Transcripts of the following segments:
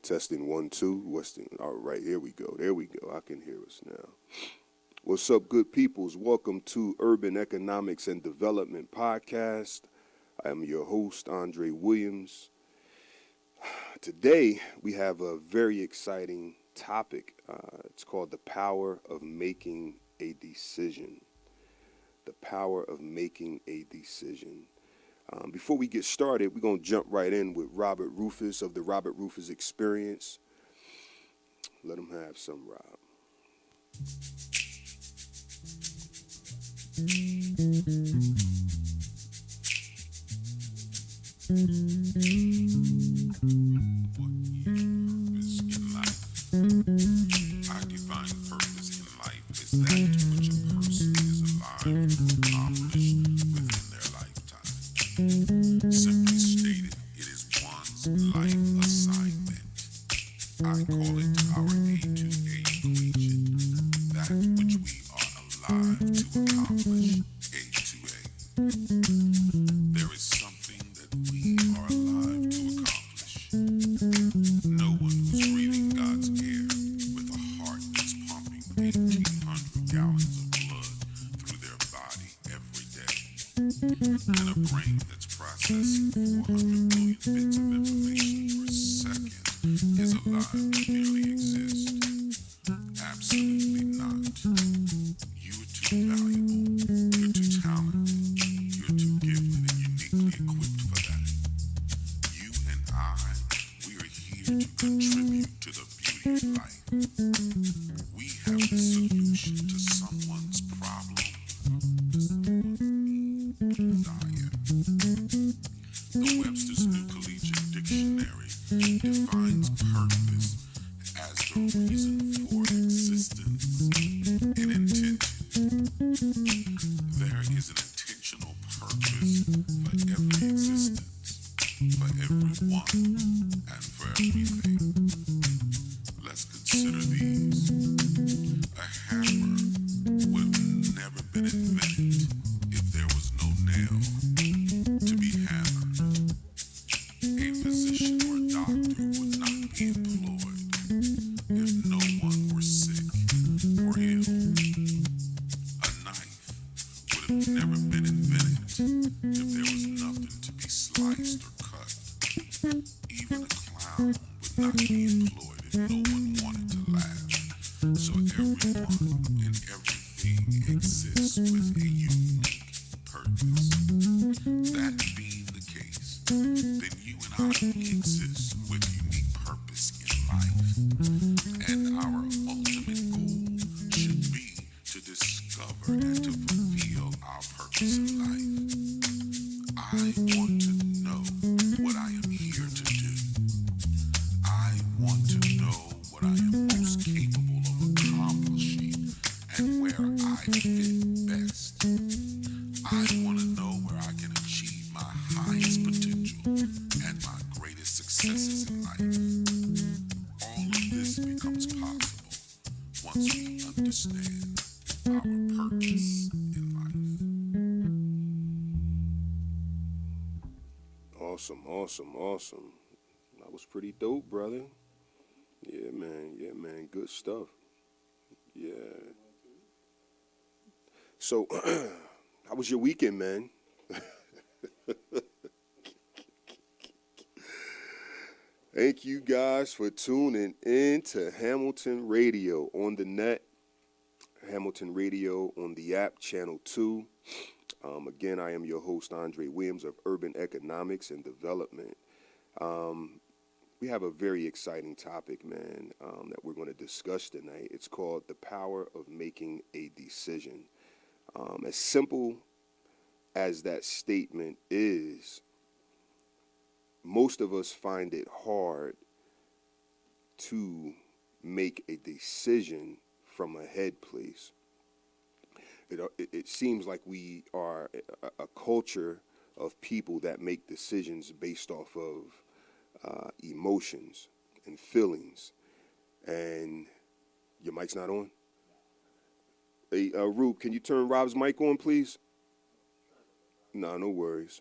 Testing one, two. All right, here we go. There we go. I can hear us now. What's up, good peoples? Welcome to Urban Economics and Development Podcast. I am your host, Andre Williams. Today, we have a very exciting topic. It's called the power of making a decision. The power of making a decision. Before we get started, we're going to jump right in with Robert Rufus of the Robert Rufus Experience. Let him have some, Rob. I define purpose in life as that to which a person is alive to accomplish within their lifetime. Simply stated, it is one's life assignment. I call it our A2A equation, that which we are alive to accomplish, A2A. There is something that we are alive to accomplish. No one who's breathing God's air with a heart that's pumping 1,800 gallons of blood through their body every day, and a brain that's processing 400 billion bits of information per second is alive to merely exist. Absolutely not. You're too valuable, you're too talented, you're too gifted and uniquely equipped for that. You and I, we are here to contribute to the beauty of life. We have the solution to someone's problem, to someone's need, desire. The Webster's New Collegiate Dictionary defines purpose as the reason for existence and intention. There is an intentional purpose for every existence, for everyone, and for everything. Let's consider these. A hammer would have never been invented if there was no nail to be hammered. A physician or doctor would not be employed if no one were sick or ill. A knife would have never been invented if there was nothing to be sliced or cut. Even a clown would not be employed if no one wanted to laugh. So everyone and everything exists with a unique purpose. That being the case, then you and I exist with unique purpose in life. And our ultimate goal should be to discover and to fulfill our purpose in life. I want to know what I am here to do. I want to know what I am most capable of accomplishing and where I fit best. I want to know where I can achieve my highest potential and my greatest successes in life. All of this becomes possible once we understand our purpose in life. Awesome. That was pretty dope, brother. Yeah, man. Good stuff. Yeah. So, how was your weekend, man? Thank you guys for tuning in to Hamilton Radio on the net, Hamilton Radio on the app, Channel 2. Again, I am your host, Andre Williams of Urban Economics and Development. We have a very exciting topic, man, that we're going to discuss tonight. It's called the power of making a decision. As simple as that statement is, most of us find it hard to make a decision from a head place. It seems like we are a culture of people that make decisions based off of emotions and feelings. And your mic's not on? Hey, Rube, can you turn Rob's mic on, please? Nah, no worries.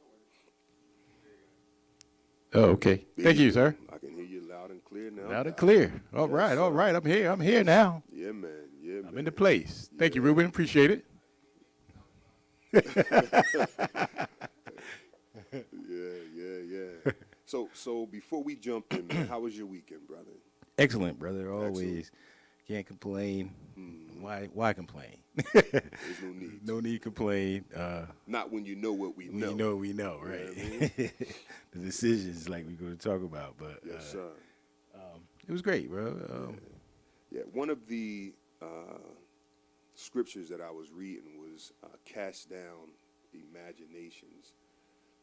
Oh, okay. There Thank you, go. sir. I can hear you loud and clear now. Loud and clear. All Yes, right, all sir. right. I'm here now. Yeah, man. Yeah, man. I'm in the place. Thank you, Yeah. Ruben. Appreciate it. Yeah. So before we jump in, man, how was your weekend, brother? Excellent, brother. Always. Can't complain. Why complain? There's no need. No need to complain. Not when you know what we know. We know, You know right? what I mean? The decisions like we're going to talk about, but Yes, sir. it was great, bro. Yeah, one of the scriptures that I was reading was cast down imaginations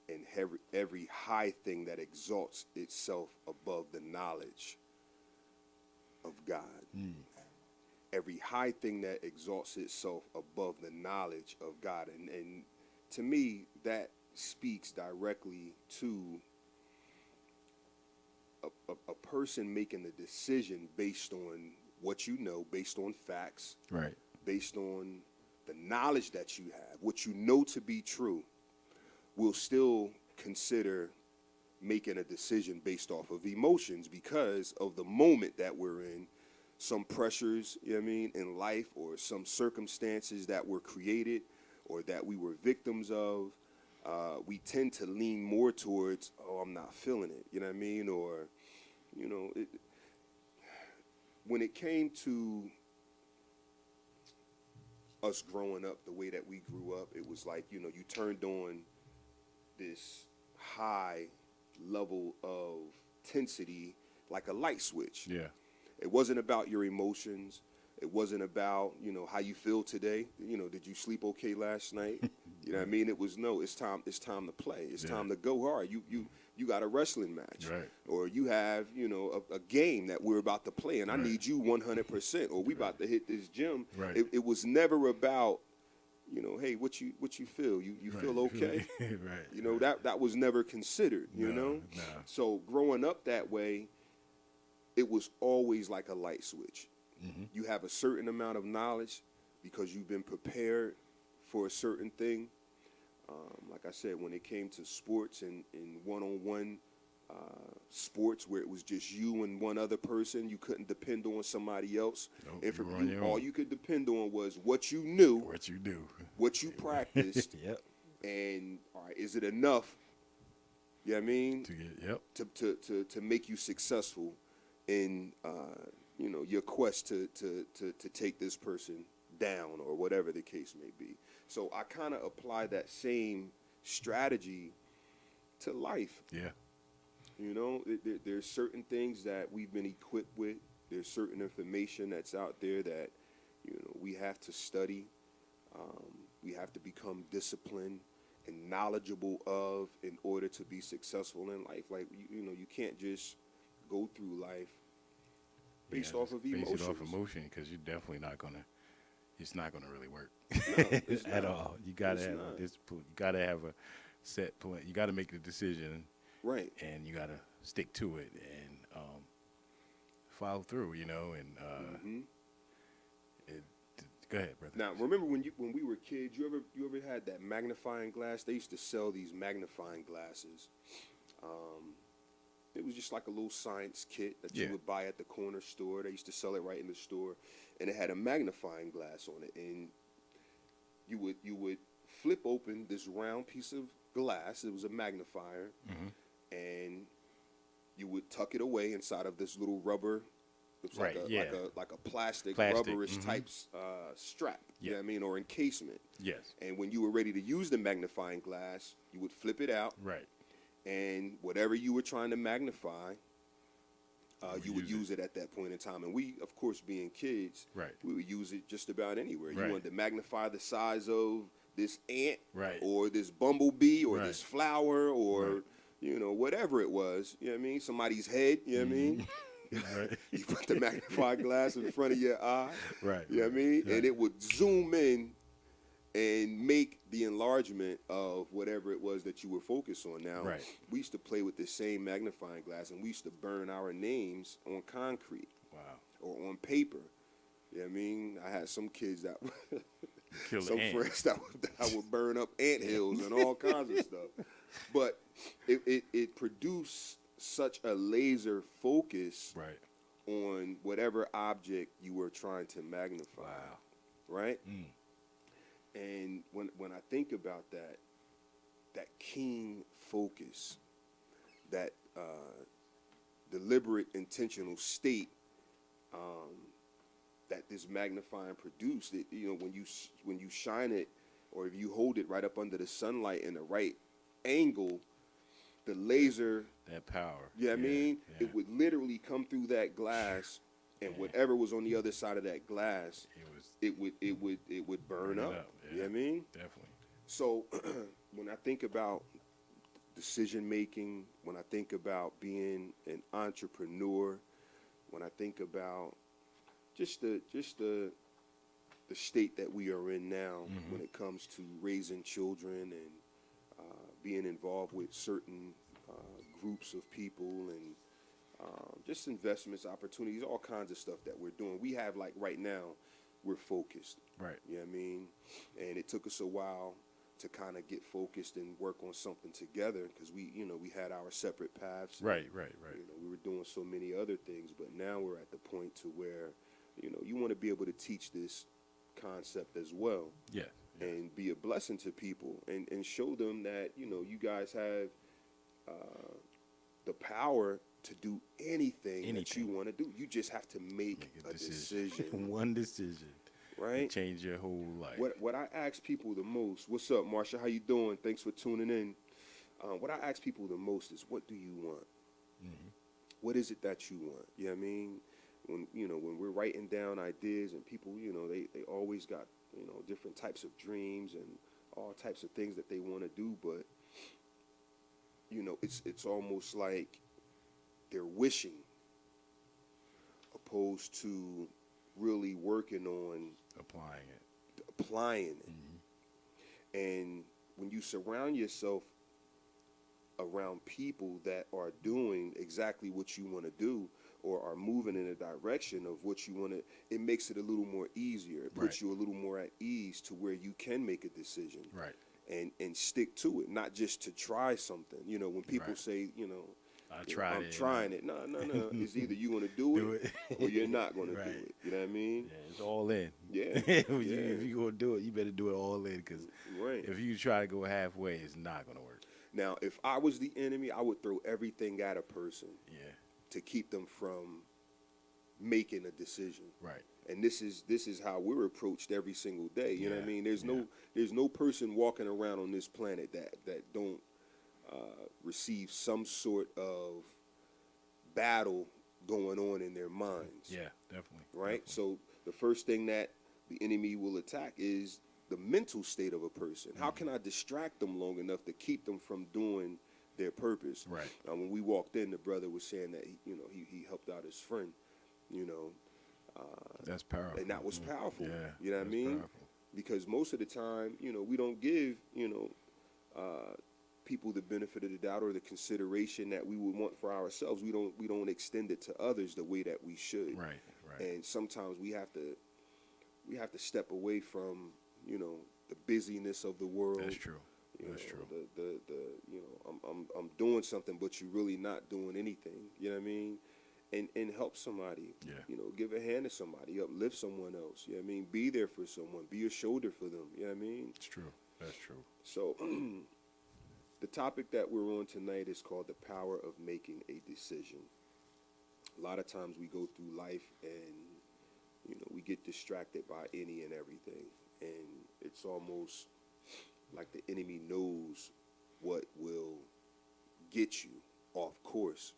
and every high thing that exalts itself above the knowledge of God. Every high thing that exalts itself above the knowledge of God. And to me, that speaks directly to a person making a decision based on what you know, based on facts, Right. based on the knowledge that you have, what you know to be true, will still consider making a decision based off of emotions because of the moment that we're in, some pressures, you know what I mean, in life, or some circumstances that were created or that we were victims of. We tend to lean more towards, oh, I'm not feeling it, you know what I mean? Or, you know, when it came to us growing up the way that we grew up, it was like, you know, you turned on this high level of intensity like a light switch. Yeah. It wasn't about your emotions. It wasn't about, you know, how you feel today. You know, did you sleep okay last night? You know what I mean? It was, no, it's time to play. It's time to go hard. You got a wrestling match. Right. Or you have, you know, a game that we're about to play and I need you 100%, or we about to hit this gym. Right. It was never about, you know, hey, what you feel? You feel okay? Right. You know, that was never considered, you No, know? no. So growing up that way, it was always like a light switch. You have a certain amount of knowledge because you've been prepared for a certain thing. Like I said, when it came to sports and one-on-one sports where it was just you and one other person, you couldn't depend on somebody else. Nope, And for you were on you, your all own. you could depend on was what you knew, What you do. what you practiced, Yep. and all right, is it enough? You know what I mean? To get, yep. To make you successful in you know, your quest to take this person down or whatever the case may be. So I kind of apply that same strategy to life. Yeah. You know, there's certain things that we've been equipped with. There's certain information that's out there that, you know, we have to study. We have to become disciplined and knowledgeable of in order to be successful in life. Like, you know, you can't just go through life based off of emotions. Based it off emotion, because you're definitely not gonna. It's not gonna really work No, it's at not. all. You gotta It's have not. you gotta have a set plan. You gotta make the decision, Right. and you gotta stick to it and follow through. You know, and go ahead, brother. Now, remember when we were kids, you ever had that magnifying glass? They used to sell these magnifying glasses. It was just like a little science kit that you Yeah. would buy at the corner store. They used to sell it right in the store, and it had a magnifying glass on it. And you would flip open this round piece of glass. It was a magnifier, and you would tuck it away inside of this little rubber. It's Right, yeah. like a plastic Plastic, rubberish type strap. You know what I mean, or encasement. Yes. And when you were ready to use the magnifying glass, you would flip it out, Right. and whatever you were trying to magnify, you would use it at that point in time. And we, of course, being kids, Right. we would use it just about anywhere. You Right. wanted to magnify the size of this ant Right. or this bumblebee or Right. this flower or Right. whatever it was. You know what I mean? Somebody's head. You know what I mean? Right. You put the magnifying glass in front of your eye. Right. You know what I mean? Right. And it would zoom in and make the enlargement of whatever it was that you were focused on. Now, Right. we used to play with the same magnifying glass, and we used to burn our names on concrete Wow. or on paper. You know what I mean? I had some kids that, Kill some the ant. friends that would burn up ant hills and all kinds of stuff. But it produced such a laser focus Right. on whatever object you were trying to magnify. Wow. Right? Mm. And when I think about that keen focus, that deliberate, intentional state that this magnifying produced, it, when you shine it, or if you hold it right up under the sunlight in the right angle, the laser, That power. you know what I mean? Yeah. It would literally come through that glass, and Yeah. whatever was on the other side of that glass, It was it would burn Burn it up. up, You know yeah. what I mean? definitely. So when I think about decision making, when I think about being an entrepreneur, when I think about just the state that we are in now when it comes to raising children and being involved with certain groups of people and just investments, opportunities, all kinds of stuff that we're doing. We have, like, right now, we're focused. Right. You know what I mean? And it took us a while to kind of get focused and work on something together because we had our separate paths. Right. We were doing so many other things, but now we're at the point to where, you want to be able to teach this concept as well Yeah. Yeah. and be a blessing to people and show them that, you guys have the power to do anything that you Anything. want to do. You just have to make a decision, One decision. right? Change your whole life. What I ask people the most, what's up, Marsha? How you doing? Thanks for tuning in. What I ask people the most is, what do you want? What is it that you want? You know what I mean? When we're writing down ideas and people, they always got, different types of dreams and all types of things that they want to do, but it's almost like they're wishing opposed to really working on Applying it. applying it. And when you surround yourself around people that are doing exactly what you want to do or are moving in a direction of what you want to, it makes it a little more easier. It puts Right. you a little more at ease to where you can make a decision Right. and stick to it, not just to try something. When people Right. say, I tried I'm it. trying it. No. It's either you're going to do Do it it. or you're not going to Right. do it. You know what I mean? Yeah, it's all in. Yeah. If Yeah. you're going to do it, you better do it all in because Right. if you try to go halfway, it's not going to work. Now, if I was the enemy, I would throw everything at a person Yeah. to keep them from making a decision. Right. And this is how we're approached every single day. You know what I Yeah, mean? There's no person walking around on this planet that don't receive some sort of battle going on in their minds. Yeah, definitely. Right? So the first thing that the enemy will attack is the mental state of a person. How can I distract them long enough to keep them from doing their purpose? Right. When we walked in, the brother was saying that he helped out his friend, That's powerful. and that was powerful. Yeah. You know what I that's mean? powerful. Because most of the time, we don't give people the benefit of the doubt or the consideration that we would want for ourselves. We don't extend it to others the way that we should. Right. Right. And sometimes we have to step away from the busyness of the world. That's true. That's know, true. I'm doing something, but you're really not doing anything. You know what I mean? And help somebody. Yeah. Give a hand to somebody, uplift someone else. You know what I mean? Be there for someone. Be a shoulder for them. You know what I mean? It's true. That's true. So the topic that we're on tonight is called the power of making a decision. A lot of times we go through life and we get distracted by any and everything, and it's almost like the enemy knows what will get you off course.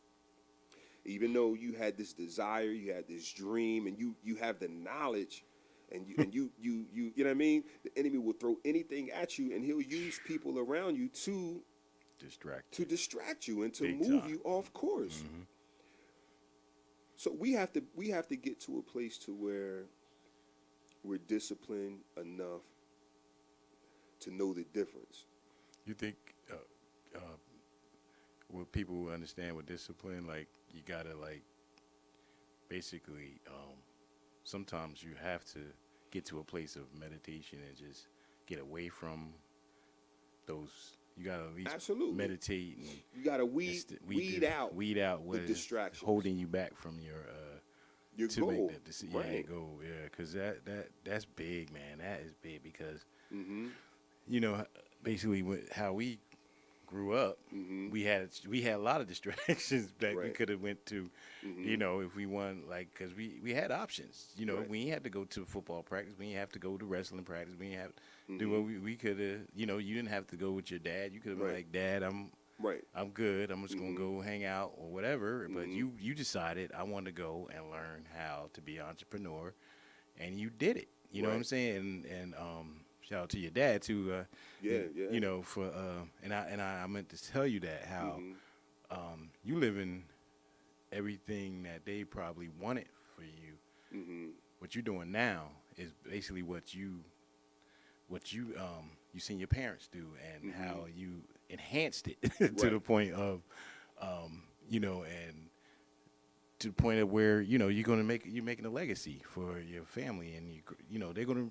Even though you had this desire, you had this dream, and you have the knowledge And you know what I mean? The enemy will throw anything at you, and he'll use people around you to distract you and to Big move time. you off course. So we have to get to a place to where we're disciplined enough to know the difference. You think will people understand with discipline? Like you gotta like basically sometimes you have to get to a place of meditation and just get away from those. You gotta at least Absolutely. meditate and You got to weed out what the is distractions. holding you back from your to goal. make that decision. Right. Yeah, goal. Yeah, because that's big, man. That is big because Mm-hmm. you know basically how we grew up, we had a lot of distractions that we Right. could have went to, you know, if we want, like, because we had options. You know, Right. we ain't had to go to football practice. We ain't have to go to wrestling practice. We ain't have to do what we could have. You know, you didn't have to go with your dad. You could have been Right. like, Dad, I'm Right. good. I'm just gonna go hang out or whatever. But Mm-hmm. you decided I want to go and learn how to be an entrepreneur, and you did it. You know what I'm Right. saying? And shout out to your dad too. Yeah, yeah. You know, for and I meant to tell you that how Mm-hmm. you live in everything that they probably wanted for you. Mm-hmm. What you're doing now is basically what you you seen your parents do and how you enhanced it to the Right. point of you know, and to the point of where you know you're making a legacy for your family, and you know they're gonna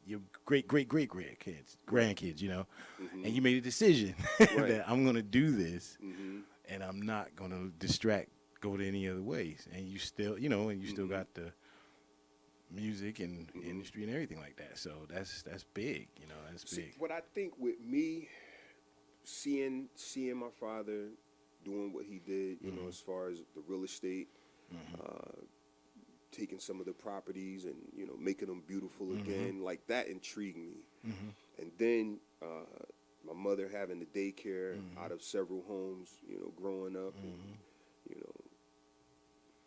your great grandkids, you know, and you made a decision that I'm gonna do this, and I'm not gonna go to any other ways, and you still you know, and you still got the music and industry and everything like that. So that's big, you know, that's big. What I think with me, seeing my father doing what he did, you know, as far as the real estate, taking some of the properties and you know making them beautiful again, like that intrigued me. And then my mother having the daycare out of several homes, you know, growing up, and, you know,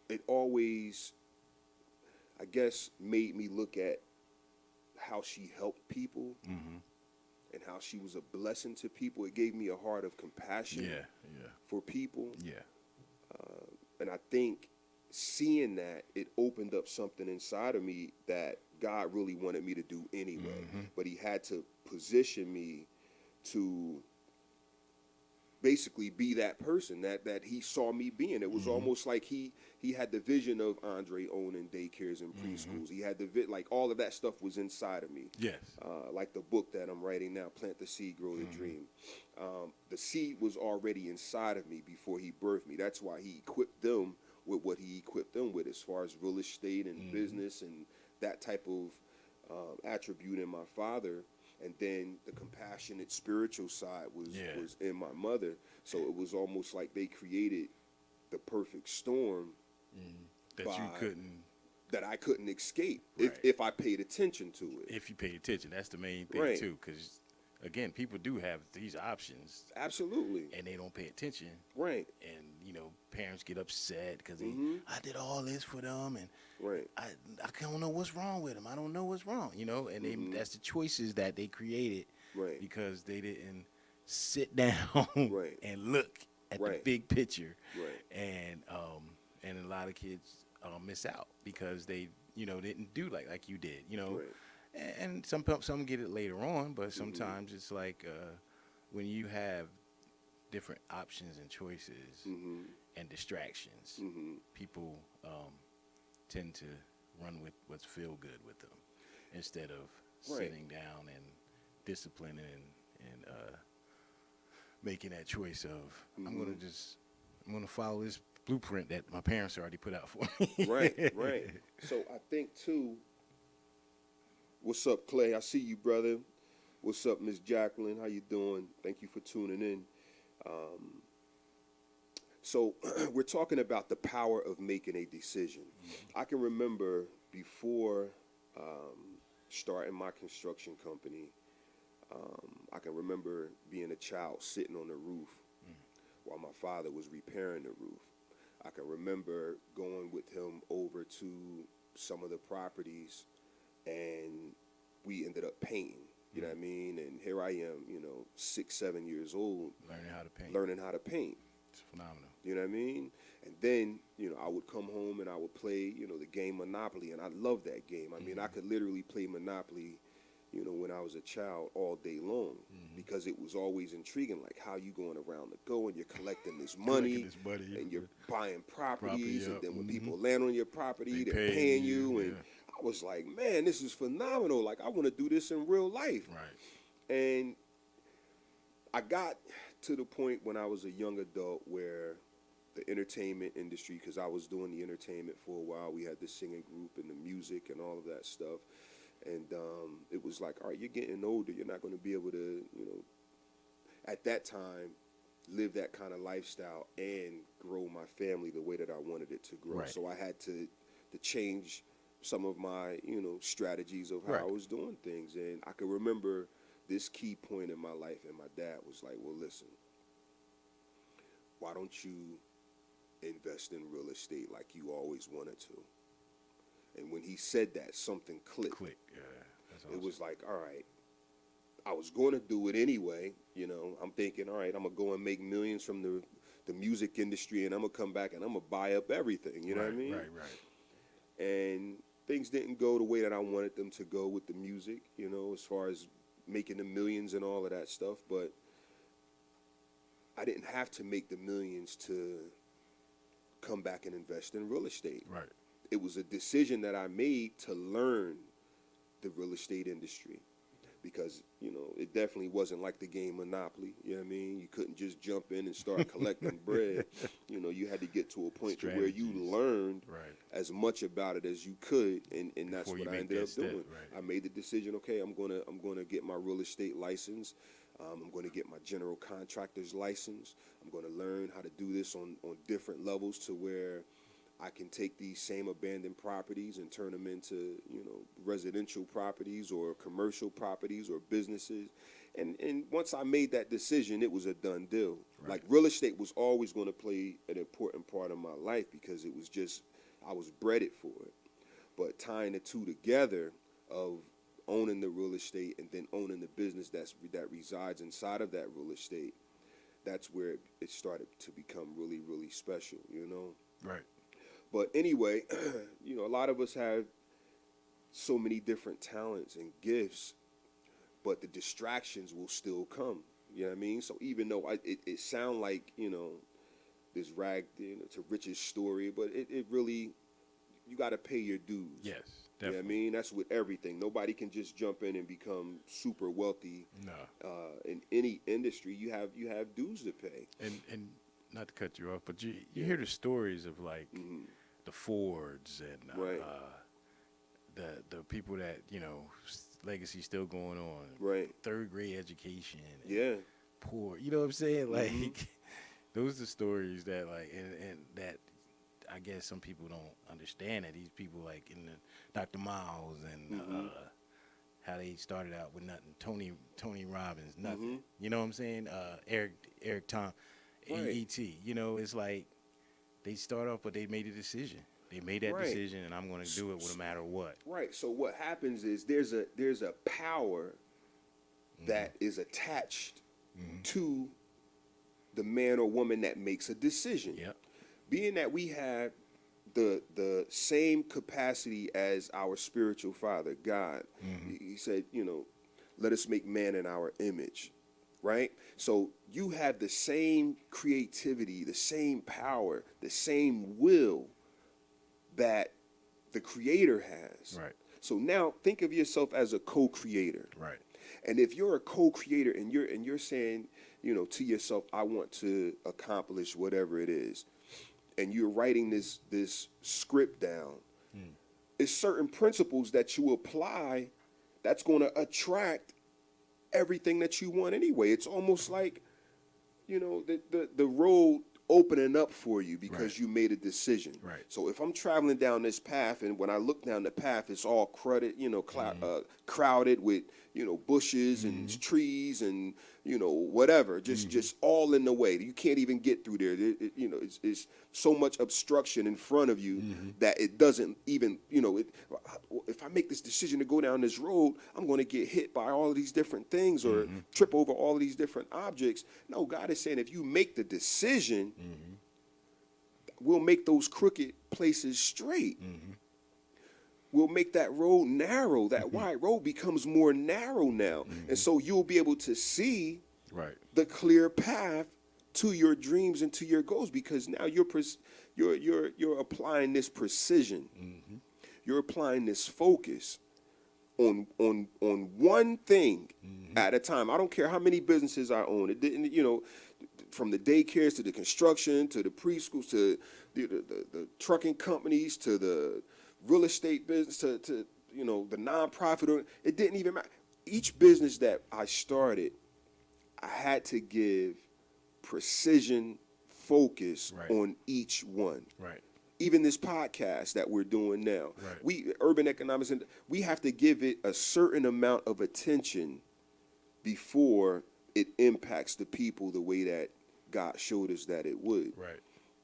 it always, I guess, made me look at how she helped people and how she was a blessing to people. It gave me a heart of compassion for people. Yeah. And I think seeing that, it opened up something inside of me that God really wanted me to do anyway. But he had to position me to basically be that person that he saw me being. It was almost like he had the vision of Andre owning daycares and preschools. He had like all of that stuff was inside of me. Yes. Like the book that I'm writing now, Plant the Seed, Grow the Dream. The seed was already inside of me before he birthed me. That's why he equipped them with what he equipped them with as far as real estate and business and that type of attribute in my father. And then the compassionate spiritual side was in my mother. So it was almost like they created the perfect storm that I couldn't escape if I paid attention to it. If you paid attention, that's the main thing Right. too. Because again, people do have these options Absolutely. and they don't pay attention. Right. And you know, parents get upset because I did all this for them, and Right. I don't know what's wrong with them. I don't know what's wrong, you know. And that's the choices that they created, Right. because they didn't sit down Right. and look at the Right. big picture. Right. And a lot of kids miss out because they didn't do like you did, you know. Right. And some get it later on, but sometimes it's like when you have different options and choices and distractions, people tend to run with what's feel good with them instead of sitting down and disciplining and making that choice of I'm gonna follow this blueprint that my parents already put out for me. Right, right. So I think too. What's up, Clay? I see you, brother. What's up, Miss Jacqueline? How you doing? Thank you for tuning in. So we're talking about the power of making a decision. I can remember before starting my construction company, I can remember being a child sitting on the roof while my father was repairing the roof. I can remember going with him over to some of the properties and we ended up painting. You know what I mean? And here I am, 6, 7 years old, Learning how to paint. It's phenomenal. You know what I mean? And then, I would come home and I would play, the game Monopoly, and I loved that game. I mean, I could literally play Monopoly, when I was a child all day long, because it was always intriguing, like how you going around the go and you're collecting this money, and you're buying properties, and then when people land on your property, they're paying you, and I was like, man, this is phenomenal. Like, I want to do this in real life. Right. And I got to the point when I was a young adult where the entertainment industry, because I was doing the entertainment for a while, we had the singing group and the music and all of that stuff. And it was like, all right, you're getting older. You're not going to be able to, at that time, live that kind of lifestyle and grow my family the way that I wanted it to grow. Right. So I had to change some of my, strategies of how Right. I was doing things. And I can remember this key point in my life, and my dad was like, well, listen, why don't you invest in real estate like you always wanted to? And when he said that, something clicked. Yeah. That's awesome. It was like, all right, I was going to do it anyway. I'm thinking, all right, I'm going to go and make millions from the music industry, and I'm going to come back and I'm going to buy up everything. You know what I mean? Right. And things didn't go the way that I wanted them to go with the music, as far as making the millions and all of that stuff. But I didn't have to make the millions to come back and invest in real estate. Right. It was a decision that I made to learn the real estate industry, because, it definitely wasn't like the game Monopoly. You know what I mean? You couldn't just jump in and start collecting bread. You had to get to a point to where you learned as much about it as you could, and that's Before what you I make ended that up step, doing. right. I made the decision, okay, I'm gonna get my real estate license. I'm going to get my general contractor's license. I'm going to learn how to do this on different levels, to where I can take these same abandoned properties and turn them into, residential properties or commercial properties or businesses. And once I made that decision, it was a done deal. Right. Like, real estate was always going to play an important part of my life, because it was just, I was bred it for it. But tying the two together of owning the real estate and then owning the business that resides inside of that real estate, that's where it started to become really, really special, Right. But anyway, a lot of us have so many different talents and gifts, but the distractions will still come. You know what I mean? So even though it sound like, this rag, to riches story, but it really, you got to pay your dues. Yes. You know what I mean? That's with everything. Nobody can just jump in and become super wealthy. No. In any industry, you have dues to pay. And not to cut you off, but you hear the stories of, like, the Fords and Right. The people that, legacy still going on. Right. Third grade education. And Yeah. poor. You know what I'm saying? Like, those are stories that, like, and that I guess some people don't understand, that these people, like, in the Dr. Miles and how they started out with nothing. Tony Robbins, nothing. You know what I'm saying? Eric Tom, Right. E.T. It's like they start off, but they made a decision. They made that Right. decision, and I'm going to do it no matter what. Right. So what happens is there's a power that is attached to the man or woman that makes a decision. Yep. Being that we have the same capacity as our spiritual father, God, he said, let us make man in our image, right? So you have the same creativity, the same power, the same will that the creator has. Right. So now think of yourself as a co-creator. Right. And if you're a co-creator and you're saying, to yourself, I want to accomplish whatever it is, and you're writing this script down, it's certain principles that you apply that's going to attract everything that you want anyway. It's almost like, the road opening up for you because Right. you made a decision. Right. So if I'm traveling down this path, and when I look down the path, it's all crowded with, bushes and trees and whatever, just all in the way. You can't even get through there. It's so much obstruction in front of you that it doesn't even, if I make this decision to go down this road, I'm going to get hit by all of these different things or trip over all of these different objects. No, God is saying if you make the decision, we'll make those crooked places straight. We'll make that road narrow. That wide road becomes more narrow now. And so you'll be able to see the clear path to your dreams and to your goals, because now you're applying this precision. You're applying this focus on one thing at a time. I don't care how many businesses I own. It didn't, from the daycares to the construction to the preschools to the trucking companies to the real estate business to the nonprofit, it didn't even matter. Each business that I started, I had to give precision focus on each one. Even this podcast that we're doing now, we urban economics, and we have to give it a certain amount of attention before it impacts the people the way that God showed us that it would.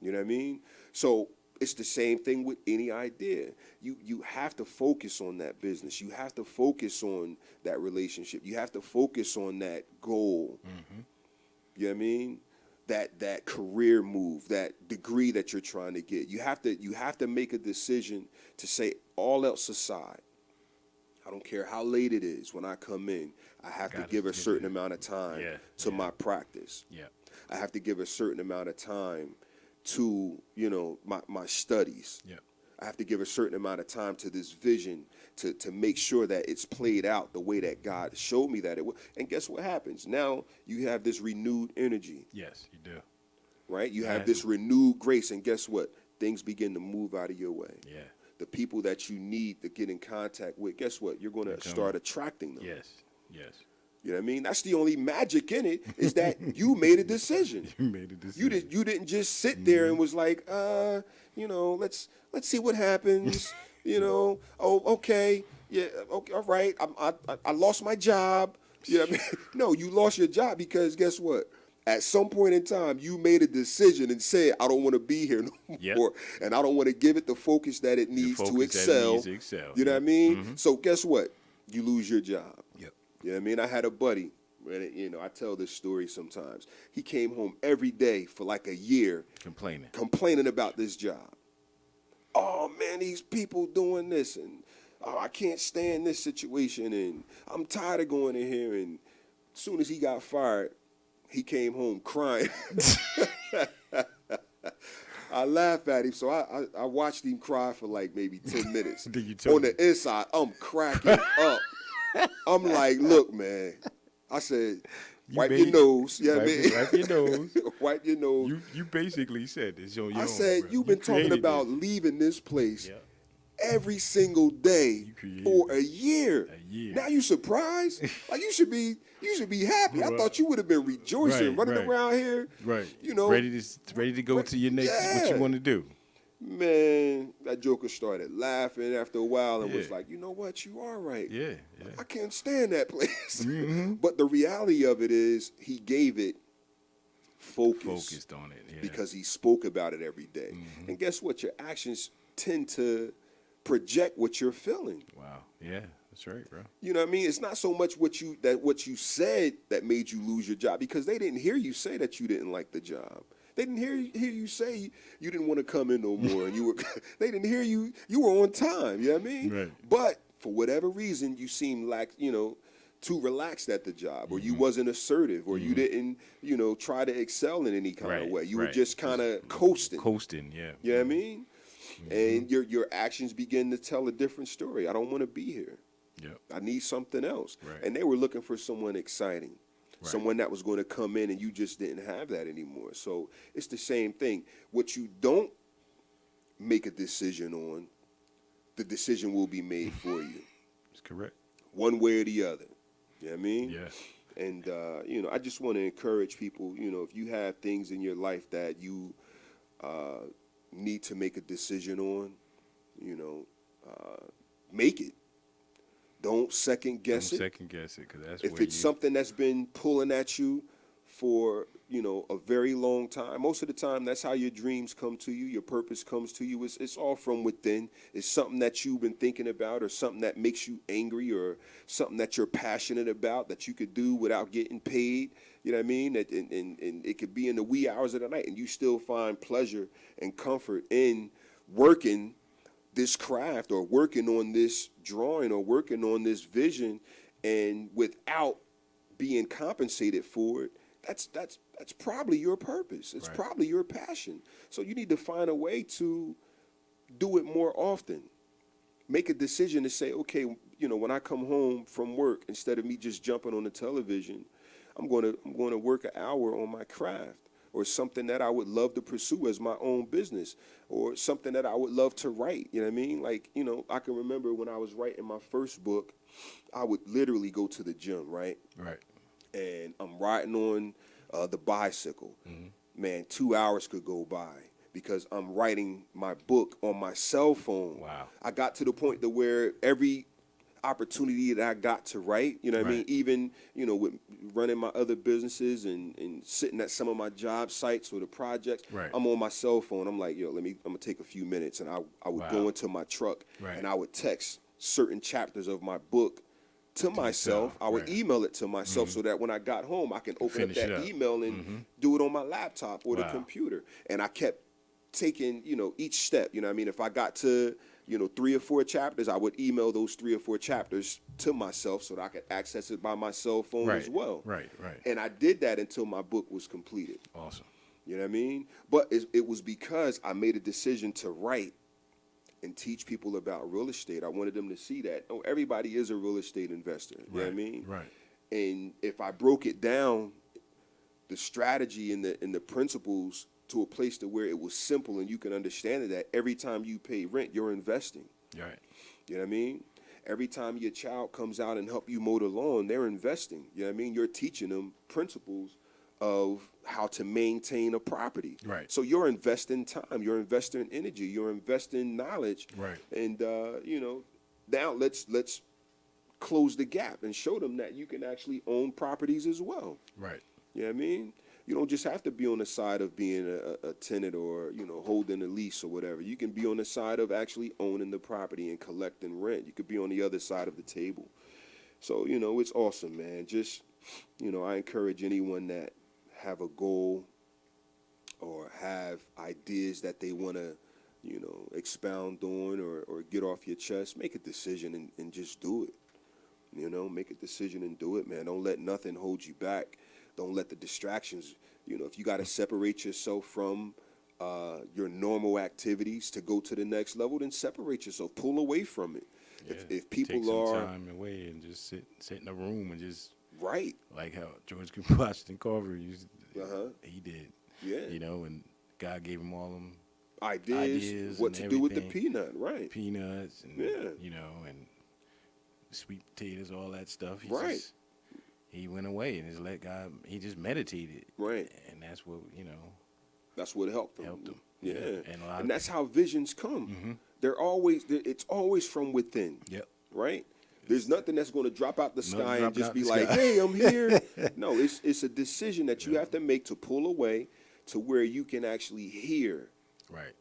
You know what I mean? So it's the same thing with any idea. You have to focus on that business. You have to focus on that relationship. You have to focus on that goal. You know what I mean? That career move, that degree that you're trying to get. You have to make a decision to say, all else aside, I don't care how late it is when I come in, I have to give a certain amount of time to my practice. I have to give a certain amount of time to, my studies. I have to give a certain amount of time to this vision to make sure that it's played out the way that God showed me that it would. And guess what happens? Now you have this renewed energy. Yes, you do. Right? You have this renewed grace, and guess what? Things begin to move out of your way. The people that you need to get in contact with, guess what? You're going to start attracting them. Yes. You know what I mean? That's the only magic in it, is that you made a decision. You made a decision. You didn't just sit there and was like, let's see what happens. Oh, okay, yeah, okay, all right. I lost my job. You know what I mean? No, you lost your job because guess what? At some point in time, you made a decision and said, I don't want to be here no more, and I don't want to give it the focus that it needs to excel. You know what I mean? So guess what? You lose your job. You know what I mean? I had a buddy, and I tell this story sometimes. He came home every day for like a year complaining about this job. Oh, man, these people doing this, and I can't stand this situation, and I'm tired of going in here. And as soon as he got fired, he came home crying. I laugh at him, so I watched him cry for like maybe 10 minutes. On the inside, I'm cracking up. I'm like, look, man. I said, wipe your nose. You know what I mean? Wipe your nose. Wipe your nose. You basically said this. I said, you've been talking about leaving this place every single day for a year. Now you surprised? Like you should be happy. I thought you would have been rejoicing, running around here. Ready to go to your next what you want to do. Man, that joker started laughing after a while and was like, you know what? You are right. I can't stand that place. But the reality of it is he gave it focused on it because he spoke about it every day. And guess what? Your actions tend to project what you're feeling. Wow. Yeah, that's right, bro. You know what I mean? It's not so much what you said that made you lose your job, because they didn't hear you say that you didn't like the job. They didn't hear you say you didn't want to come in no more, and they didn't hear you were on time. You know what I mean? Right. But for whatever reason, you seemed like too relaxed at the job, or you wasn't assertive, or you didn't try to excel in any kind of way. You were just kind of coasting. Yeah. You know what I mean? And your actions begin to tell a different story. I don't want to be here. I need something else. And they were looking for someone exciting. Someone that was going to come in, and you just didn't have that anymore. So it's the same thing. What you don't make a decision on, the decision will be made for you. That's correct. One way or the other. You know what I mean? Yeah. And, I just want to encourage people, if you have things in your life that you need to make a decision on, make it. Don't second guess it. Second guess it, because that's If where it's you, something that's been pulling at you for, a very long time, most of the time that's how your dreams come to you, your purpose comes to you. It's all from within. It's something that you've been thinking about, or something that makes you angry, or something that you're passionate about that you could do without getting paid. You know what I mean? And it could be in the wee hours of the night, and you still find pleasure and comfort in working this craft, or working on this drawing, or working on this vision, and without being compensated for it. That's probably your purpose. It's Right. probably your passion. So you need to find a way to do it more often. Make a decision to say, okay, when I come home from work, instead of me just jumping on the television, I'm going to work an hour on my craft, or something that I would love to pursue as my own business, or something that I would love to write. You know what I mean? Like, I can remember when I was writing my first book, I would literally go to the gym, right? right. And I'm riding on the bicycle. Man, 2 hours could go by because I'm writing my book on my cell phone. Wow. I got to the point to where every opportunity that I got to write, you know what I mean? Right. Even, with running my other businesses and sitting at some of my job sites or the projects, Right. I'm on my cell phone. I'm like, I'm gonna take a few minutes, and I would Wow. go into my truck, Right. and I would text certain chapters of my book to myself. yourself, I would right. email it to myself so that when I got home, I can open up Finish it that up. email and do it on my laptop or the Wow. computer. And I kept taking, each step. You know what I mean? If I got to, 3 or 4 chapters, I would email those 3 or 4 chapters to myself so that I could access it by my cell phone Right. as well. Right. Right. And I did that until my book was completed. Awesome. You know what I mean? But it was because I made a decision to write and teach people about real estate. I wanted them to see that, everybody is a real estate investor. You know what I mean? Right. And if I broke it down, the strategy and the principles to a place to where it was simple and you can understand it, that every time you pay rent, you're investing. Right. You know what I mean? Every time your child comes out and help you mow the lawn, they're investing. You know what I mean? You're teaching them principles of how to maintain a property. Right. So you're investing time, you're investing energy, you're investing knowledge. Right. And now let's close the gap and show them that you can actually own properties as well. Right. You know what I mean? You don't just have to be on the side of being a tenant or, holding a lease or whatever. You can be on the side of actually owning the property and collecting rent. You could be on the other side of the table. So, it's awesome, man. Just, I encourage anyone that have a goal or have ideas that they want to, expound on or get off your chest, make a decision and just do it. Make a decision and do it, man. Don't let nothing hold you back. Don't let the distractions, if you got to separate yourself from your normal activities to go to the next level, then separate yourself. Pull away from it. Yeah. If people Take some are time away and just sit in a room and just right, like how George Washington Carver used. He did. yeah, And God gave him all them ideas what and to do with the everything. peanut, right? peanuts and Yeah. and sweet potatoes, all that stuff. Right. He went away and just let God. He just meditated. Right. And that's what That's what helped them. helped him. Yeah, And that's how visions come. It's always from within. Yep. Right? There's nothing that's going to drop out the Nothing sky and dropping just out be the like, sky. hey, I'm here. No, it's a decision that you have to make to pull away to where you can actually hear Right.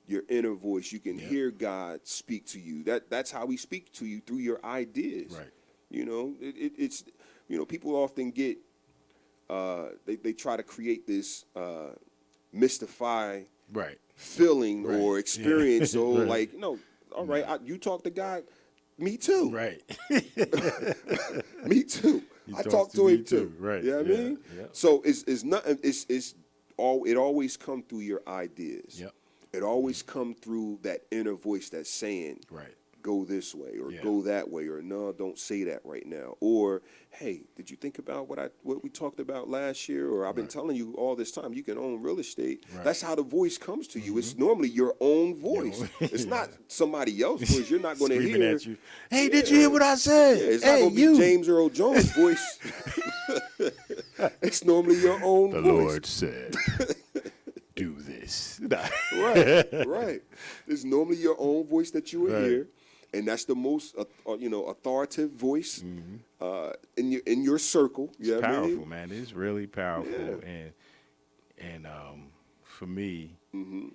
your inner voice. You can Yeah. hear God speak to you. That's how he speaks to you, through your ideas. Right. It's people often get they try to create this mystify Right. feeling Right. or experience. Yeah. So Right. like, no, all right, you talk to God, me too. Right. Me too. He I talks talk to to me him too. too. Right. You know what Yeah. I mean? Yeah. So it's nothing. It always come through your ideas. Yep. It always come through that inner voice that's saying, Right. go this way or Yeah. go that way, or no, don't say that right now, or hey, did you think about what we talked about last year, or I've been Right. telling you all this time you can own real estate. Right. That's how the voice comes to you. It's normally your own voice. It's not somebody else's voice. You're not going to Screaming hear at you. Hey, did you hear what I said? Yeah, it's hey, not going to you. be James Earl Jones' voice. It's normally your own The voice. Lord said, "Do this." Right. It's normally your own voice that you will Right. hear. and that's the most authoritative voice in your circle. It's You know what I powerful, mean? man. It's really powerful, Yeah. and for me, Mm-hmm.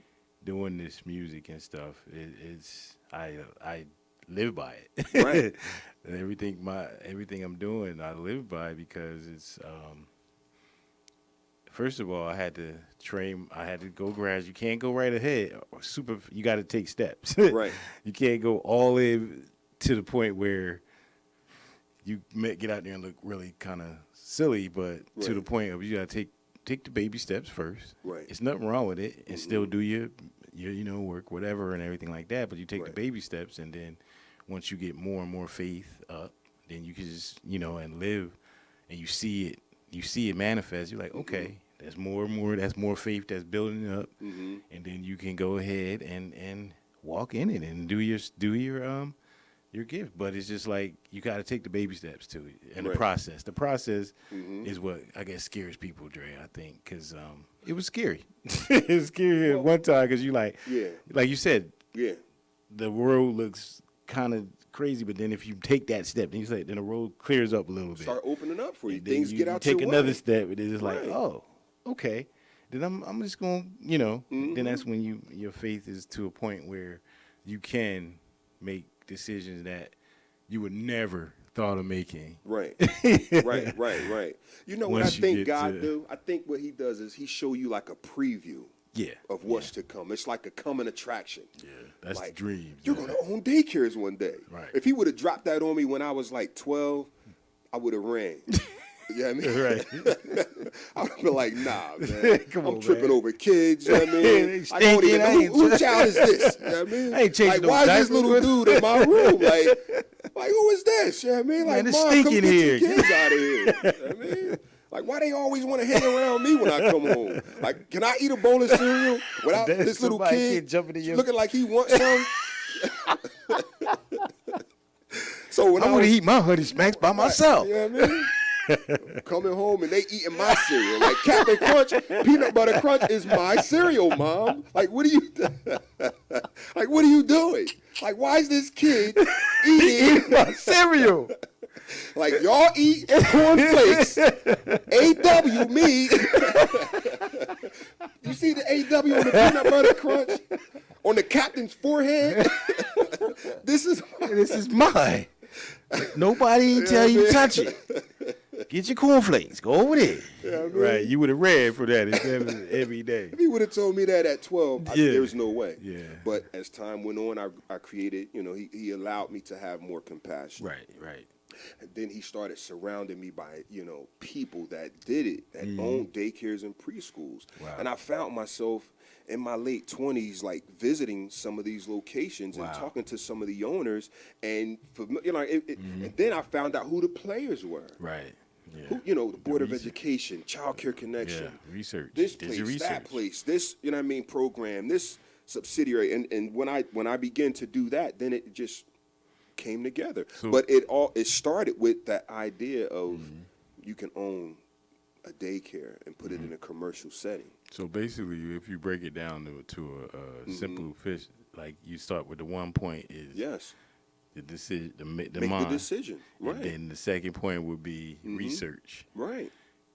doing this music and stuff, it's I live by it. Right. And everything I'm doing, I live by because it's first of all, I had to train. I had to go graduate. You can't go right ahead. You got to take steps. Right. You can't go all in to the point where you get out there and look really kind of silly, but to Right. the point of you got to take the baby steps first. Right. It's nothing wrong with it, and still do your work, whatever, and everything like that. But you take the Right. baby steps, and then once you get more and more faith up, then you can just and live, and you see it manifest. You're like, okay, there's more and more. That's more faith that's building up, Mm-hmm. and then you can go ahead and walk in it and do your gift. But it's just like you got to take the baby steps to it, and Right. the process. The process Mhm. is what I guess scares people, Dre. I think because it was scary. It was scary at one time because like you said, Yeah. the road looks kind of crazy, but then if you take that step, then the road clears up a little bit. Start opening up for you. And then Things get out take your another way. step, and it's like, Right. oh, okay. Then I'm just going, then Mhm. that's when your faith is to a point where you can make decisions that you would never thought of making. Right. Right. You know what I Once you think get God to- do? I think what he does is he show you like a preview Yeah. of what's to come. It's like a coming attraction. Yeah. That's Like, the dream. You're yeah. gonna own daycares one day. Right. If he would have dropped that on me when I was like 12, I would have ran. You know what I mean? Right. I would have been like, nah, man. Come I'm on, tripping man. over kids. You know what I They mean? I stinking, don't even I know ain't- who child is this. You know what I mean? I ain't changing like, no why is this diapers. little dude in my room? Like who is this? You know what I mean? Like, Man, it's Mom, come stinking get here. your kids out of here. You know what I mean? Like, why they always want to hang around me when I come home? Like, can I eat a bowl of cereal without Then this little somebody kid kid jumping in your- looking like he wants some? So when I I want to was eat my Honey Smacks by myself. you know what I mean? Coming home and they eating my cereal. Like Captain Crunch, Peanut Butter Crunch is my cereal, Mom. Like, what are you doing? Like, why is this kid eating My cereal. like y'all eat cornflakes? AW me. You see the AW on the Peanut Butter Crunch? On the captain's forehead? This is mine. Nobody ain't tell you to touch it. Get your cornflakes. Go over there. Right. You would have ran for that instead of every day. If he would have told me that at 12, Yeah. there's no way. Yeah. But as time went on, I created, he allowed me to have more compassion. Right. And then he started surrounding me by, people that did it, that owned daycares and preschools. Wow. And I found myself in my late 20s, like visiting some of these locations and Wow. talking to some of the owners. And, and then I found out who the players were. Right. Yeah. Who, the Board of research. Education, Child Care Connection. Yeah. Research. This Did place, your research. that place, this, program, this subsidiary. And when I began to do that, then it just came together. So- But it started with that idea of you can own a daycare and put it in a commercial setting. So basically, if you break it down to a simple fish, like you start with the 1 point is Yes. the decision, the Make mind. the decision. Right. And then the second point would be research. Right.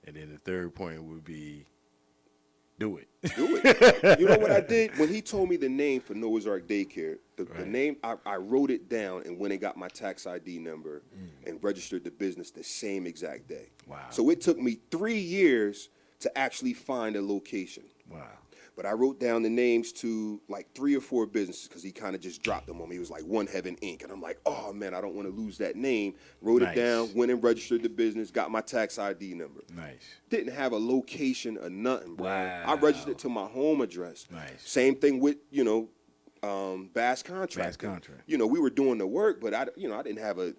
And then the third point would be do it. Do it. You know what I did? When he told me the name for Noah's Ark Daycare, the Right. name, I wrote it down and went and got my tax ID number and registered the business the same exact day. Wow. So it took me 3 years to actually find a location. Wow. But I wrote down the names to like 3 or 4 businesses because he kind of just dropped them on me. He was like One Heaven Inc. And I'm like, oh man, I don't want to lose that name. Wrote Nice. it down, went and registered the business, got my tax ID number. Nice. Didn't have a location or nothing, bro. Wow. I registered it to my home address. Nice. Same thing with, Bass Contract. Bass Contract. We were doing the work, but I didn't have the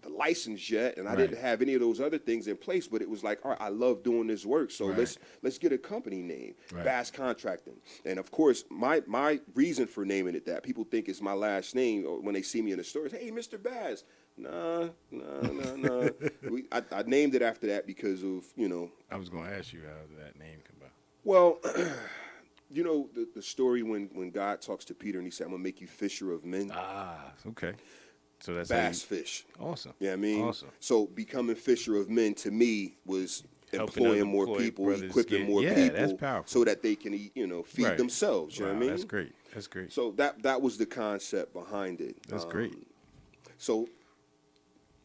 license yet, and I didn't Right. have any of those other things in place. But it was like, all right, I love doing this work, so Right. let's get a company name, Right. Bass Contracting. And of course, my reason for naming it that, people think it's my last name or when they see me in the stores. Hey, Mr. Bass. Nah. I named it after that because of I was going to ask you how did that name come about. well, you know the story when God talks to Peter and he said, "I'm gonna make you fisher of men." Ah, okay. So that's Bass fish. Awesome. Yeah, I mean, Awesome. so becoming fisher of men to me was Helping employing other more people, brothers equipping get- more yeah, people, that's powerful. so that they can, feed Right. themselves. You know what I Wow, mean? that's great. That's great. So that was the concept behind it. That's great. So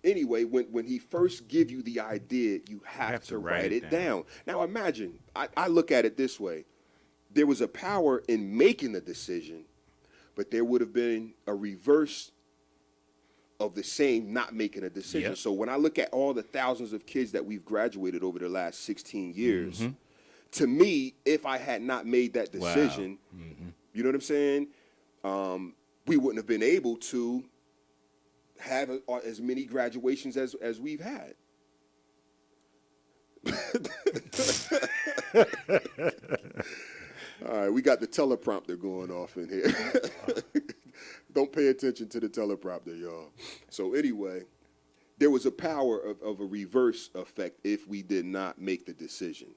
anyway, when he first give you the idea, you have to write it down. Now imagine, I look at it this way. There was a power in making the decision, but there would have been a reverse of the same not making a decision. Yep. So when I look at all the thousands of kids that we've graduated over the last 16 years, Mm-hmm. to me, if I had not made that Wow. decision, you know what I'm saying? We wouldn't have been able to have as many graduations as we've had. All right, we got the teleprompter going off in here. Don't pay attention to the teleprompter, y'all. So anyway, there was a power of a reverse effect if we did not make the decision.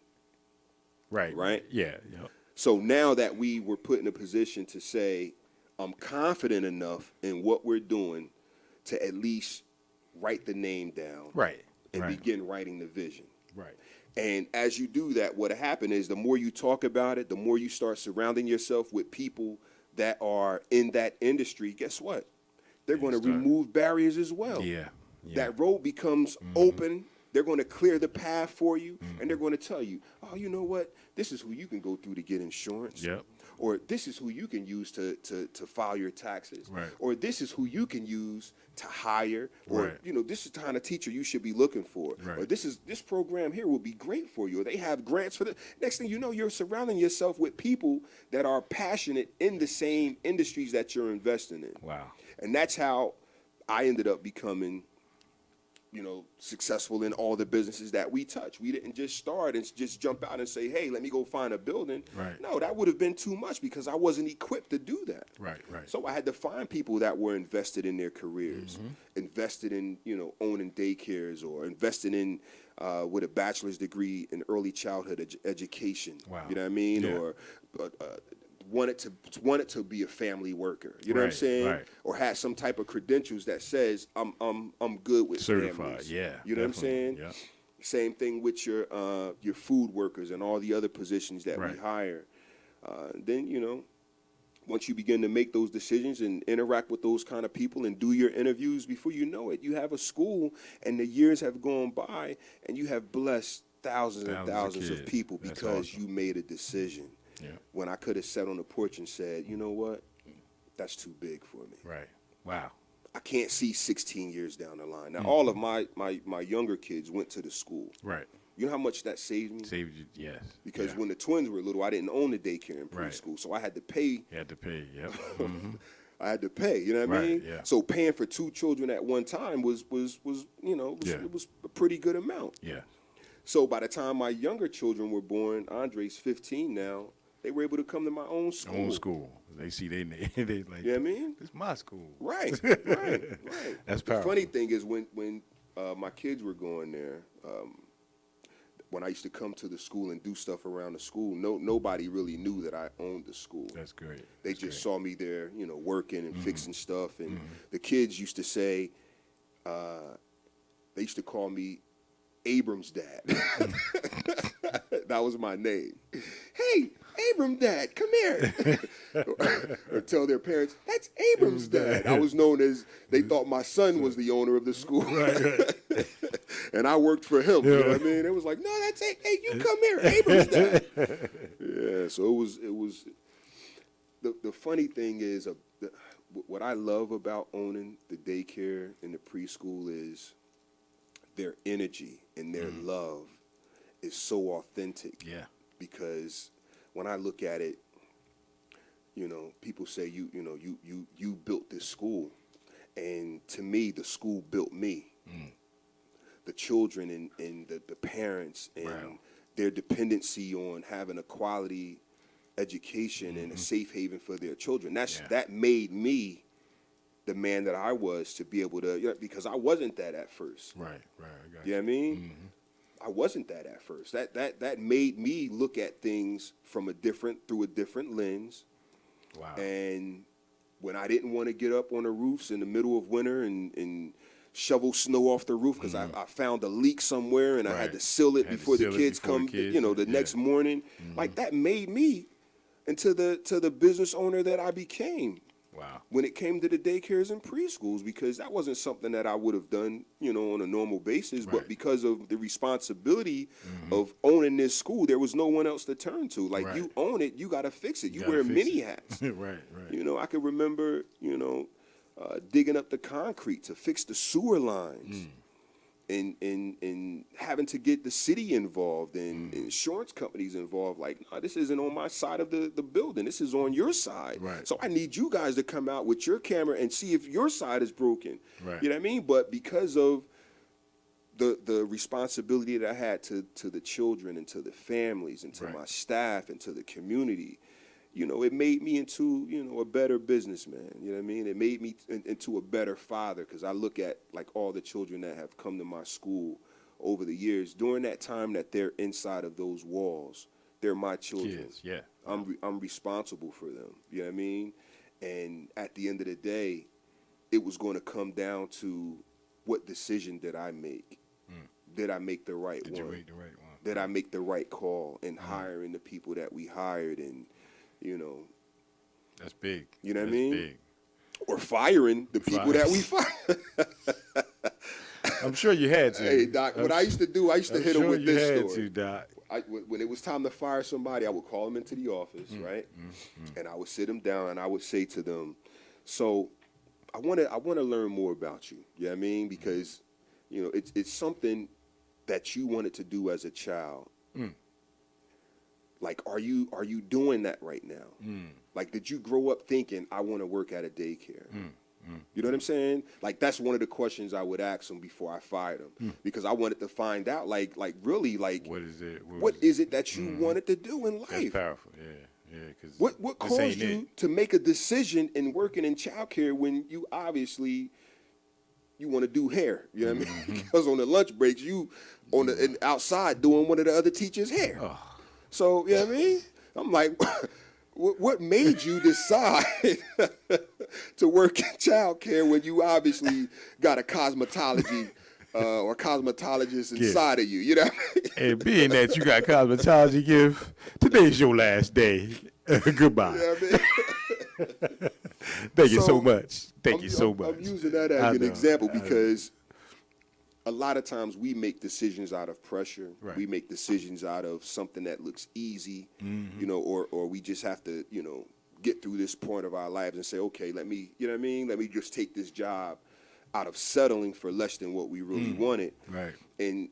Right. Right? Yeah. Yep. So now that we were put in a position to say, I'm confident enough in what we're doing to at least write the name down Right. and right. begin writing the vision. Right. And as you do that, what happened is the more you talk about it, the more you start surrounding yourself with people that are in that industry, guess what? They're going to start- remove barriers as well. Yeah. Yeah. That road becomes open. They're going to clear the path for you, and they're going to tell you, oh, you know what? This is who you can go through to get insurance. Yep. Or this is who you can use to file your taxes. Right. Or this is who you can use to hire. Or, Right. this is the kind of teacher you should be looking for. Right. Or this program here will be great for you. Or they have grants for this. Next thing you know, you're surrounding yourself with people that are passionate in the same industries that you're investing in. Wow. And that's how I ended up becoming, successful in all the businesses that we touch. We didn't just start and just jump out and say, hey, let me go find a building. Right. No, that would have been too much because I wasn't equipped to do that. Right. Right. So I had to find people that were invested in their careers, invested in, owning daycares or invested in with a bachelor's degree in early childhood education. Wow. You know what I mean? Yeah. Or wanted to be a family worker. You know what I'm Right, saying? right. Or had some type of credentials that says I'm good with Certified. families. Yeah. You know what I'm definitely. saying? Yeah. Same thing with your food workers and all the other positions that we Right. hire. Then, once you begin to make those decisions and interact with those kind of people and do your interviews, before you know it, you have a school and the years have gone by and you have blessed thousands and thousands of kids. people That's because awesome. you made a decision. Yeah. When I could have sat on the porch and said, you know what, that's too big for me. Right. Wow. I can't see 16 years down the line. Now, Mm. all of my younger kids went to the school. Right. You know how much that saved me? Saved you. Yes. Because yeah. when the twins were little, I didn't own the daycare in Right. preschool, so I had to pay. You had to pay. Yep. hmm I had to pay. You know what I Right, mean? yeah. So paying for two children at one time was Yeah. it was a pretty good amount. Yeah. So by the time my younger children were born, Andre's 15 now. They were able to come to my own school. Own school. They see they like. You know what I mean? This is my school. Right, right. That's The powerful. funny thing is when my kids were going there, when I used to come to the school and do stuff around the school, nobody really knew that I owned the school. That's great. They That's just great. saw me there, working and fixing stuff. And the kids used to say, they used to call me Abram's dad. That was my name. Hey, Abram dad, come here. Or tell their parents, that's Abram's dad. I was known as, they thought my son was the owner of the school. Right. And I worked for him. You know what I mean? It was like, no, that's it. Hey, you come here, Abram's dad. Yeah, so it was the funny thing is, what I love about owning the daycare and the preschool is their energy and their love is so authentic. Yeah. Because when I look at it, people say you built this school, and to me, the school built me. The children and the parents and Wow. their dependency on having a quality education and a safe haven for their children. That made me the man that I was to be able to, because I wasn't that at first. Right. Right. I got You know what I mean? I wasn't that at first. That made me look at things through a different lens. Wow. And when I didn't want to get up on the roofs in the middle of winter and shovel snow off the roof because I found a leak somewhere and I had Right. to seal it Had to before the seal it kids before the come, kids, the yeah. next morning. Like that made me into the business owner that I became. Wow. When it came to the daycares and preschools, because that wasn't something that I would have done, on a normal basis. But Right. because of the responsibility of owning this school, there was no one else to turn to. Like, Right. you own it, you got to fix it. You gotta wear fix many it. hats. Right. I can remember, digging up the concrete to fix the sewer lines. And having to get the city involved and insurance companies involved. Like, no, this isn't on my side of the building. This is on your side. Right. So I need you guys to come out with your camera and see if your side is broken. Right. You know what I mean? But because of the responsibility that I had to the children and to the families and to Right. my staff and to the community, it made me into, a better businessman. You know what I mean? It made me into a better father, because I look at, like, all the children that have come to my school over the years. During that time that they're inside of those walls, they're my children. Kids, yeah. I'm responsible for them. You know what I mean? And at the end of the day, it was going to come down to what decision did I make? Did I make the right Did one? you make the right one? Did I make the right call in hiring the people that we hired and, That's big. You know what I That's mean? Big. or firing the people that we fired? I'm sure you had to. Hey, Doc, what I used to do, I used to hit them sure with you this had story. to, Doc. When it was time to fire somebody, I would call them into the office, right? And I would sit them down and I would say to them, so I want to learn more about you. You know what I mean? Because, it's something that you wanted to do as a child. Like, are you doing that right now? Like, did you grow up thinking, I want to work at a daycare? You know what I'm saying? Like, that's one of the questions I would ask them before I fired them, because I wanted to find out, like really, like, What is it? what is it that you wanted to do in That's life? powerful. Yeah. Because What caused you to make a decision in working in childcare when you obviously you want to do hair? You know what I mean? Because on the lunch breaks, you and outside doing one of the other teachers' hair. So, you know what I mean? I'm like, what made you decide to work in childcare when you obviously got a cosmetology or cosmetologist inside of you? You know what I mean? And being that you got cosmetology gift, today's your last day. Goodbye. You know what I mean? Thank you So, so much. Thank I'm- you so I'm- much. I'm using that as I an know, example I know. because a lot of times we make decisions out of pressure. Right. We make decisions out of something that looks easy, or we just have to, get through this point of our lives and say, okay, let me just take this job out of settling for less than what we really wanted. Right. And,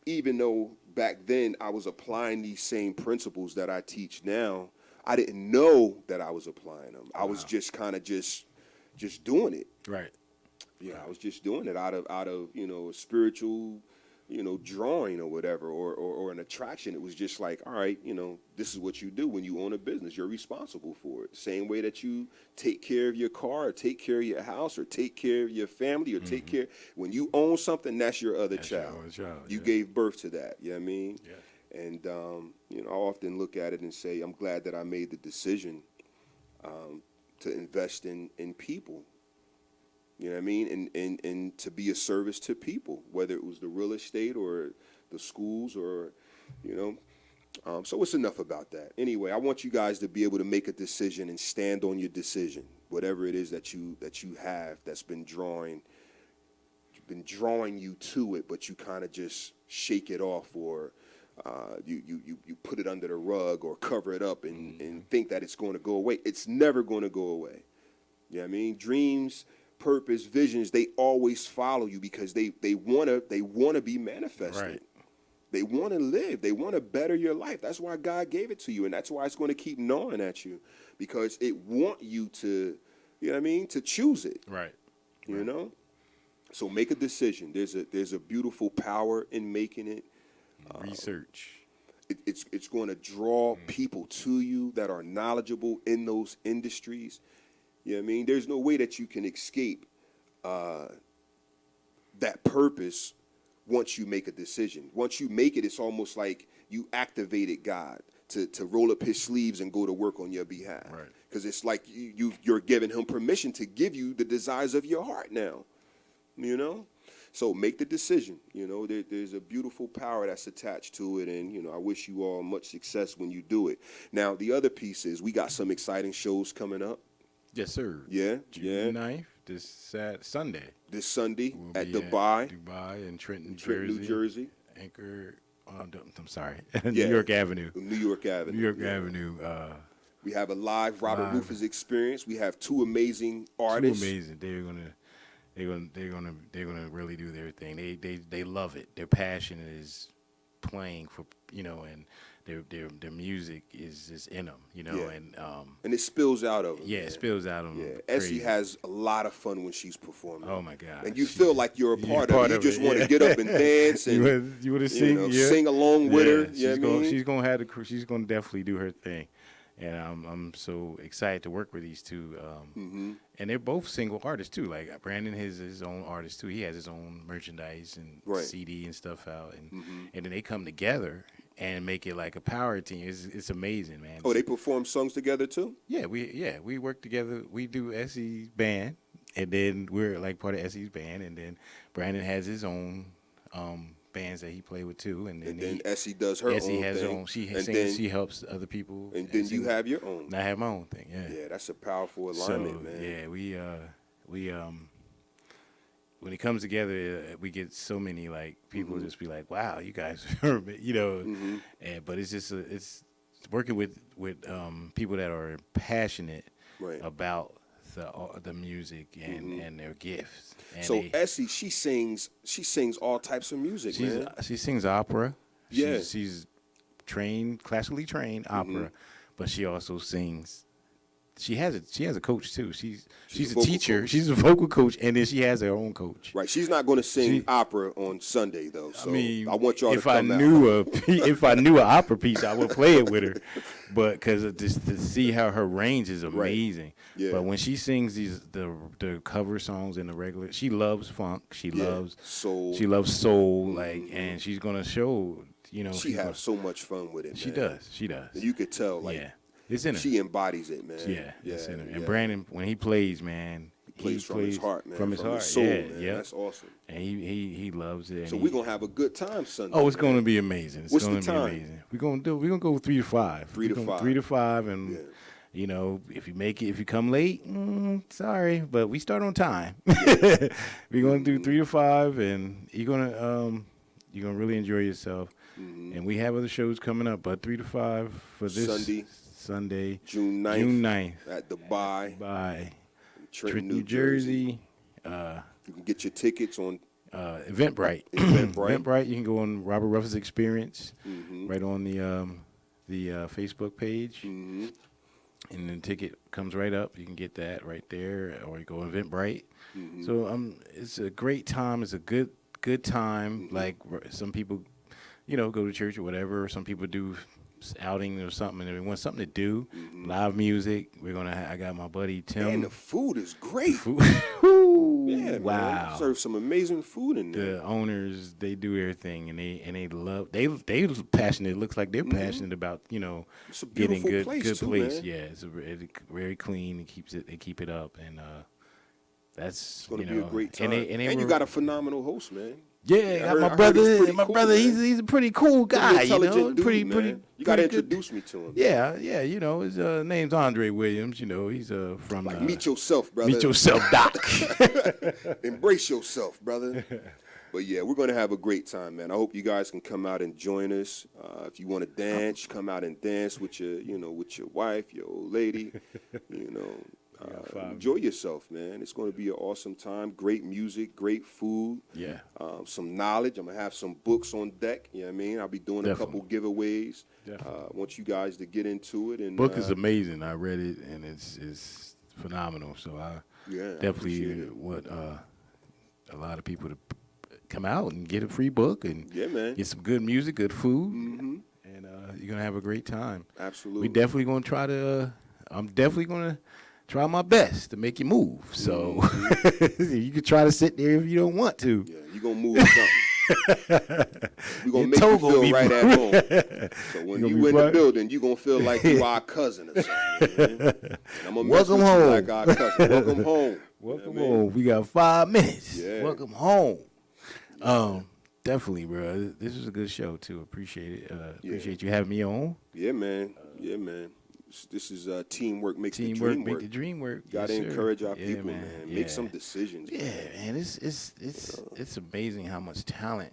even though back then I was applying these same principles that I teach now, I didn't know that I was applying them. I was just kind of just doing it. Right. Yeah, I was just doing it out of a spiritual, drawing or whatever, or an attraction. It was just like, all right, this is what you do when you own a business. You're responsible for it. Same way that you take care of your car, or take care of your house, or take care of your family, or take care. When you own something, that's your other That's your child. other child, You yeah. gave birth to that. You know what I mean? Yeah. And I often look at it and say, I'm glad that I made the decision to invest in people. You know what I mean? And to be a service to people, whether it was the real estate or the schools or, so it's enough about that. Anyway, I want you guys to be able to make a decision and stand on your decision, whatever it is that you have that's been drawing you to it, but you kind of just shake it off, or you put it under the rug or cover it up and think that it's going to go away. It's never going to go away. You know what I mean? Dreams, purpose, visions, they always follow you because they want to be manifested. Right. They want to live. They want to better your life. That's why God gave it to you, and that's why it's going to keep gnawing at you, because it want you to, to choose it. Right. You know? So make a decision. There's a beautiful power in making it. Research. It's going to draw people to you that are knowledgeable in those industries. You know what I mean? There's no way that you can escape that purpose once you make a decision. Once you make it, it's almost like you activated God to roll up his sleeves and go to work on your behalf. Right. Because it's like you're giving him permission to give you the desires of your heart now. You know? So make the decision. You know, there's a beautiful power that's attached to it, and, you know, I wish you all much success when you do it. Now, the other piece is we got some exciting shows coming up. Yes, sir. Yeah, June 9th, this Sunday. This Sunday We'll at be Dubai, Dubai and Trenton, New Jersey. Anchor, I'm sorry, Yeah. New York Avenue. New York Avenue. New York yeah. Avenue. We have a live Robert Live. Rufus experience. We have two amazing Too artists. amazing. They're gonna really do their thing. They love it. Their passion is playing for, you know, and their music is just in them, you know, Yeah. And it spills out of them. yeah, it spills out of them. Yeah, Essie has a lot of fun when she's performing. Oh my God! And you feel like you're a part of it. You just want to get up and dance and you want to sing, sing along with her. She's You know what I mean? she's gonna have the crew. She's gonna definitely do her thing, and I'm so excited to work with these two. And they're both single artists too. Like Brandon has his own artist too. He has his own merchandise and Right. CD and stuff out, and then they come together and make it like a power team. It's amazing, man. Oh, they perform songs together too? Yeah, we work together. We do Essie's band, and then we're like part of Essie's band, and then Brandon has his own bands that he play with too, and then Essie does her Essie own has thing. her own. She and sings, then, she helps other people, and then you sing. have your own. And I have my own thing. Yeah. Yeah, that's a powerful So alignment, man. yeah, we when it comes together, we get so many like people just be like, wow, you guys, you know, and but it's just it's working with people that are passionate Right. about the music and their gifts. And So Essie, she sings all types of music, man. she sings opera. Yeah. She's classically trained opera, but she also sings. She has a coach too. She's She's a a vocal teacher. coach. She's a vocal coach, and then she has her own coach. Right. She's not going to sing opera on Sunday though. So I want y'all if to come I out. knew if I knew an opera piece, I would play it with her. But because just to see how her range is amazing. Yeah. But when she sings the cover songs and the regular, she loves funk. She loves soul. She loves soul. Like, and she's gonna show. You know, She people- has so much fun with it. She man. does. She does. You could tell. Like, yeah, it's in her. she embodies it, man. Yeah, it's in her. And yeah. Brandon, when he plays, man, He plays from his heart, man. From his heart, soul, yeah, man. yeah. That's awesome. And he loves it. And So we're gonna have a good time Sunday. Oh, it's man. going to be amazing. It's What's going the to be time? amazing. We're gonna go 3 to 5. 3 to 5. 3 to 5, and Yeah. you know, if you come late, sorry, but we start on time. We're gonna do 3 to 5, and you're gonna really enjoy yourself. And we have other shows coming up, but 3 to 5 for this Sunday, June 9th, June 9th, at Dubai, by Trenton, New Jersey. You can get your tickets on Eventbrite. Eventbrite. Eventbrite. You can go on Robert Ruff's Experience, Mm-hmm. right on the Facebook page, and the ticket comes right up. You can get that right there, or you go on Eventbrite. Mm-hmm. So it's a great time. It's a good time. Mm-hmm. Like some people, you know, go to church or whatever. Some people do outing or something, and they want something to do. Live music. I got my buddy Tim. And the food is great. Yeah, man. Wow. Serve some amazing food in there. The owners, they do everything, and they love they passionate. It looks like they're passionate about, you know, It's a getting beautiful good place, too, place. man. Yeah, it's very clean. They keep it up, and that's It's gonna you be know, a great time. And they you were- got a phenomenal host, man. yeah, I got heard- my I heard he's brother. pretty My cool, brother, man. he's a pretty cool guy. You know, Intelligent dude, pretty man. You got to pretty good. introduce me to him. Yeah. You know, his name's Andre Williams. You know, he's from Like, meet yourself, brother. Meet Yourself, Doc. Embrace yourself, brother. But yeah, we're gonna have a great time, man. I hope you guys can come out and join us. If you want to dance, come out and dance with your wife, your old lady. You know, enjoy yourself, man. It's going to be an awesome time. Great music, great food. Yeah. Some knowledge. I'm gonna have some books on deck. You know what I mean? I'll be doing a couple giveaways. Definitely. I want you guys to get into it. And Book is amazing. I read it, and it's phenomenal. So I Yeah, I definitely appreciate it. want a lot of people to come out and get a free book and Yeah, man. get some good music, good food, and you're gonna have a great time. Absolutely. We definitely gonna try to. I'm definitely gonna try my best to make you move. So you can try to sit there if you don't want to. Yeah, you gonna move something. We're gonna Your make toe you gonna feel be right at home. So when gonna you be in the fine. building, you gonna feel like you our cousin or something. Man. And I'm gonna mess Welcome with home. you like our cousin. Welcome home. Welcome You know what I mean? home. We got 5 minutes. Yeah. Welcome home. Definitely, bro. This was a good show too. Appreciate it. Appreciate you having me on. Yeah, man. Yeah, man. This is teamwork makes the Teamwork dream make work. the dream work. Gotta Yes, sir. encourage our Yeah, people, man. Yeah. Make some decisions. Yeah, Man. man. It's amazing how much talent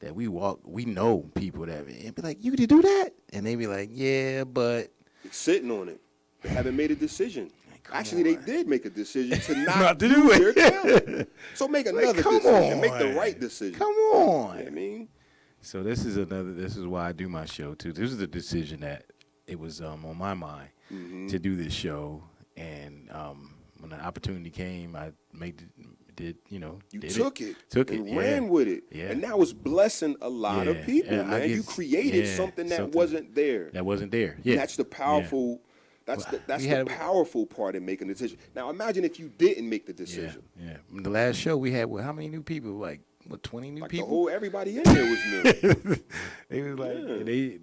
that we know people that and be like, you could do that, and they be like, yeah, but They're sitting on it. They haven't made a decision. come Actually, they on. did make a decision to Not not to do do it. their talent. So make another come decision. Make on. the right decision. Come You know on. what I mean? So this is why I do my show too. This is the decision that it was on my mind to do this show, and when the opportunity came, I did Took it and yeah. ran with it. Yeah. And that was blessing a lot Yeah. of people, Yeah, I man. You guess- created yeah, something that something wasn't there. that wasn't there. Yeah, That's the powerful. That's Well, the we had- powerful part in making a decision. Now imagine if you didn't make the Yeah, decision. yeah. The last show we had, how many new people? Like 20 new Like the people. whole everybody in there was new. They was like Yeah. they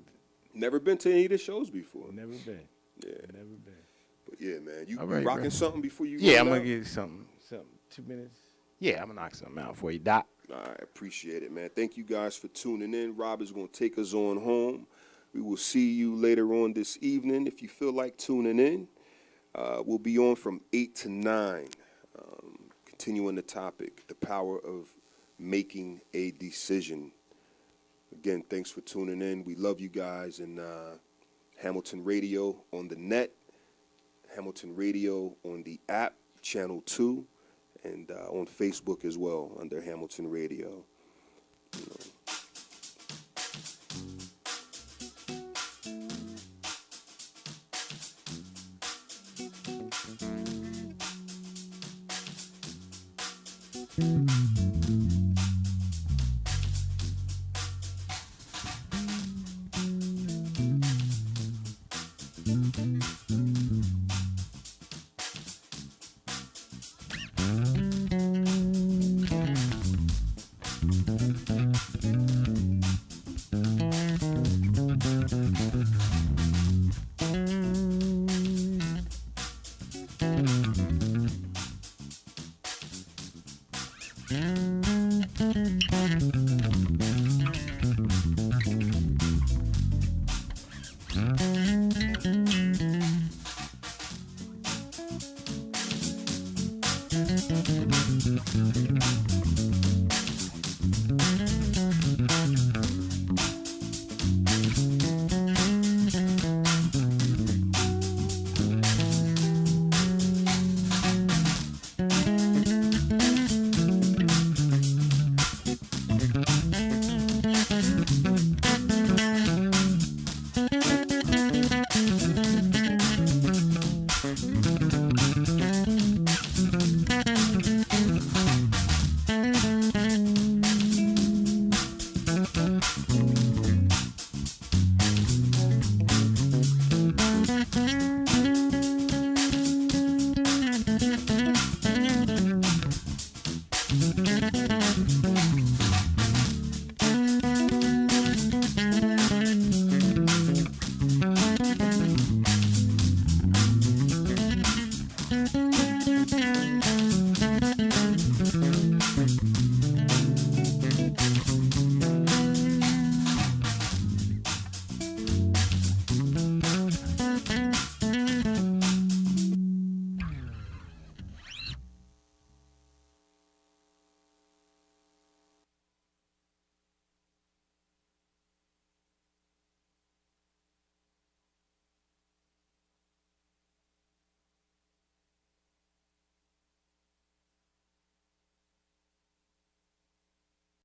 Never been to any of the shows before. never been. Yeah. Never been. But yeah, man. You All right, rocking bro. something before you Yeah, roll I'm gonna out? get something. 2 minutes. Yeah, I'm gonna knock something out for you, Doc. I appreciate it, man. Thank you guys for tuning in. Rob is going to take us on home. We will see you later on this evening. If you feel like tuning in, we'll be on from 8 to 9. Continuing the topic, the power of making a decision. Again, thanks for tuning in. We love you guys. And Hamilton Radio on the net, Hamilton Radio on the app, Channel 2. And on Facebook as well under Hamilton Radio. You know.